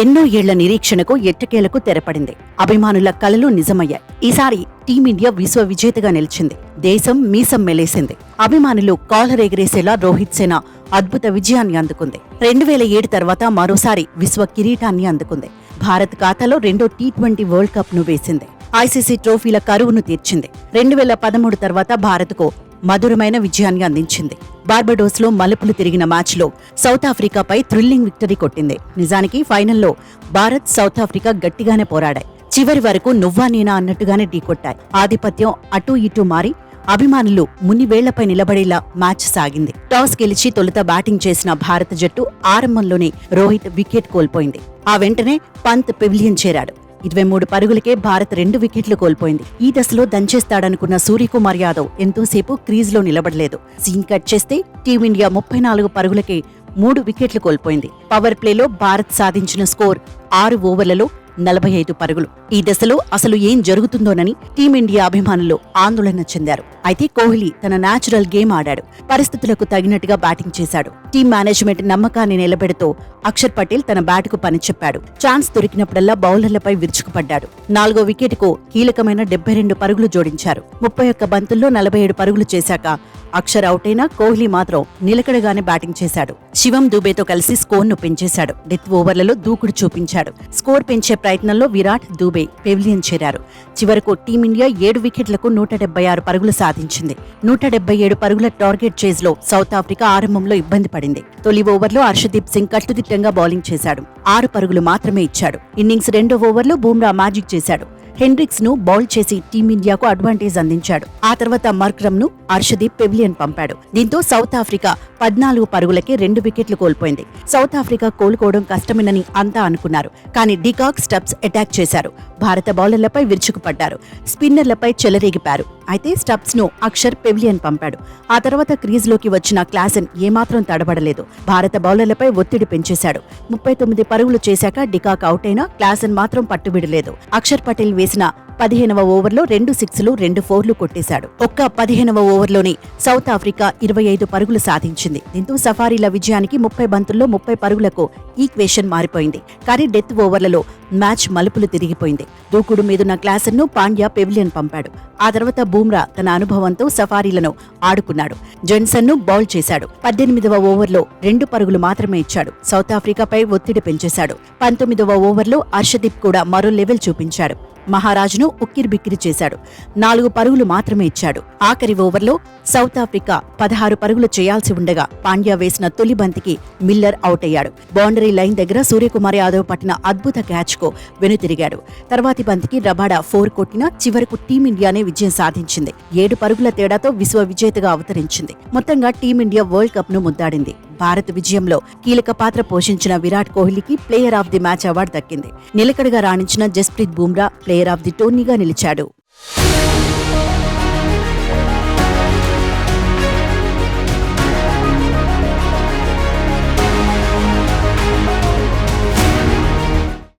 ఎన్నో ఏళ్ల నిరీక్షణకు ఎట్టకేలకు తెరపడింది. అభిమానుల కలలు నిజమయ్యాయి. ఈసారి టీమిండియా విశ్వ విజేతగా నిలిచింది. దేశం మీసం మెలేసింది. అభిమానులు కాలర్ ఎగిరేసేలా రోహిత్ సేన అద్భుత విజయాన్ని అందుకుంది. 2007 తర్వాత మరోసారి విశ్వ కిరీటాన్ని అందుకుంది. భారత్ ఖాతాలో రెండో టీ20 వరల్డ్ కప్ ను వేసింది. ఐసీసీ ట్రోఫీల కరువును తీర్చింది. 2013 తర్వాత భారత్కు మధురమైన విజయాన్ని అందించింది. బార్బడోస్ లో మలుపులు తిరిగిన మ్యాచ్లో సౌత్ ఆఫ్రికాపై థ్రిల్లింగ్ విక్టరీ కొట్టింది. నిజానికి ఫైనల్లో భారత్ సౌత్ ఆఫ్రికా గట్టిగానే పోరాడాయి. చివరి వరకు నువ్వా నేనా అన్నట్టుగానే ఢీకొట్టాయి. ఆధిపత్యం అటూ ఇటూ మారి అభిమానులు మునివేళ్లపై నిలబడేలా మ్యాచ్ సాగింది. టాస్ గెలిచి తొలుత బ్యాటింగ్ చేసిన భారత జట్టు ఆరంభంలోనే రోహిత్ వికెట్ కోల్పోయింది. ఆ వెంటనే పంత్ పెవిలియన్ చేరాడు. 23 పరుగులకే భారత్ 2 వికెట్లు కోల్పోయింది. ఈ దశలో దంచేస్తాడనుకున్న సూర్యకుమార్ యాదవ్ ఎంతోసేపు క్రీజ్లో నిలబడలేదు. సీన్ కట్ చేస్తే టీమిండియా 34 పరుగులకే 3 వికెట్లు కోల్పోయింది. పవర్ ప్లేలో భారత్ సాధించిన స్కోర్ 6 ఓవర్లలో 45 పరుగులు. ఈ దశలో అసలు ఏం జరుగుతుందోనని టీమిండియా అభిమానులు ఆందోళన చెందారు. అయితే కోహ్లీ తన న్యాచురల్ గేమ్ ఆడాడు. పరిస్థితులకు తగినట్టుగా బ్యాటింగ్ చేశాడు. టీం మేనేజ్మెంట్ నమ్మకాన్ని నిలబెడుతూ అక్షర్ పటేల్ తన బ్యాటుకు పనిచెప్పాడు. ఛాన్స్ దొరికినప్పుడల్లా బౌలర్లపై విరుచుకుపడ్డాడు. 4వ వికెట్కు కీలకమైన 72 పరుగులు జోడించారు. 31 బంతుల్లో 47 పరుగులు చేశాక అక్షర్ అవుటైనా కోహ్లీ మాత్రం నిలకడగానే బ్యాటింగ్ చేశాడు. శివం దూబేతో కలిసి స్కోర్ను పెంచేశాడు. డెత్ ఓవర్లలో దూకుడు చూపించాడు. స్కోర్ పెంచే ప్రయత్నంలో విరాట్, దూబే పెవిలియన్ చేరారు. చివరకు టీమిండియా 7 వికెట్లకు 176 పరుగులు సాధించింది. 177 పరుగుల టార్గెట్ చేజ్లో సౌత్ ఆఫ్రికా ఆరంభంలో ఇబ్బంది పడింది. తొలి ఓవర్లో హర్షదీప్ సింగ్ కట్టుదిట్టంగా బౌలింగ్ చేశాడు. 6 పరుగులు మాత్రమే ఇచ్చాడు. ఇన్నింగ్స్ 2వ ఓవర్లో బూమ్రా మ్యాజిక్ చేశాడు. హెన్రిక్స్ ను బౌల్ చేసి టీమిండియాకు అడ్వాంటేజ్ అందించాడు. ఆ తర్వాత మర్క్రమ్ ను హర్షదీప్ పెవిలియన్ పంపాడు. దీంతో సౌత్ ఆఫ్రికా 14 పరుగులకే 2 వికెట్లు కోల్పోయింది. సౌత్ ఆఫ్రికా కోలుకోవడం కష్టమేనని అంతా అనుకున్నారు. కానీ డికాక్, స్టబ్స్ అటాక్ చేశారు. భారత బౌలర్లపై విరుచుకుపడ్డారు. స్పిన్నర్లపై చెలరేగిపారు. అయితే స్టబ్స్ ను అక్షర్ పెవిలియన్ పంపాడు. ఆ తర్వాత క్రీజ్లోకి వచ్చిన క్లాసెన్ ఏమాత్రం తడబడలేదు. భారత బౌలర్లపై ఒత్తిడి పెంచేశాడు. 39 పరుగులు చేశాక డికాక్ అవుట్ అయినా క్లాసెన్ మాత్రం పట్టుబిడలేదు. అక్షర్ పటేల్ వేసిన 15వ ఓవర్లో 2 సిక్స్లు 2 ఫోర్లు కొట్టేశాడు. ఒక్క 15వ ఓవర్లోనే సౌత్ ఆఫ్రికా 25 పరుగులు సాధించింది. దీంతో సఫారీల విజయానికి 30 బంతుల్లో 30 పరుగులకు ఈక్వేషన్ మారిపోయింది. కానీ డెత్ ఓవర్లలో మ్యాచ్ మలుపులు తిరిగిపోయింది. దూకుడు మీదున్న క్లాసెన్ ను పాండ్యా పెవిలియన్ పంపాడు. ఆ తర్వాత బూమ్రా తన అనుభవంతో సఫారీలను ఆడుకున్నాడు. జెన్సన్ ను బౌల్ చేశాడు. 18వ ఓవర్లో 2 పరుగులు మాత్రమే ఇచ్చాడు. సౌత్ ఆఫ్రికాపై ఒత్తిడి పెంచేశాడు. 19వ ఓవర్లో హర్షదీప్ కూడా మరో లెవెల్ చూపించాడు. మహారాజ్ను ఉక్కిరిబిక్కిరి చేశాడు. 4 పరుగులు మాత్రమే ఇచ్చాడు. ఆఖరి ఓవర్లో సౌత్ ఆఫ్రికా 16 పరుగులు చేయాల్సి ఉండగా పాండ్యా వేసిన తొలి బంతికి మిల్లర్ అవుట్ అయ్యాడు. బౌండరీ లైన్ దగ్గర సూర్యకుమార్ యాదవ్ పట్టిన అద్భుత క్యాచ్ కు వెనుతిరిగాడు. తర్వాతి బంతికి రబాడా 4 కొట్టినా చివరకు టీమిండియానే విజయం సాధించింది. 7 పరుగుల తేడాతో విశ్వ విజేతగా అవతరించింది. మొత్తంగా టీమిండియా వరల్డ్ కప్ ను ముద్దాడింది. భారత్ విజయంలో కీలక పాత్ర పోషించిన విరాట్ కోహ్లీకి player of the match award దక్కింది. నిలకడగా రాణించిన Jasprit Bumrah player of the టోర్నీగా నిలిచాడు.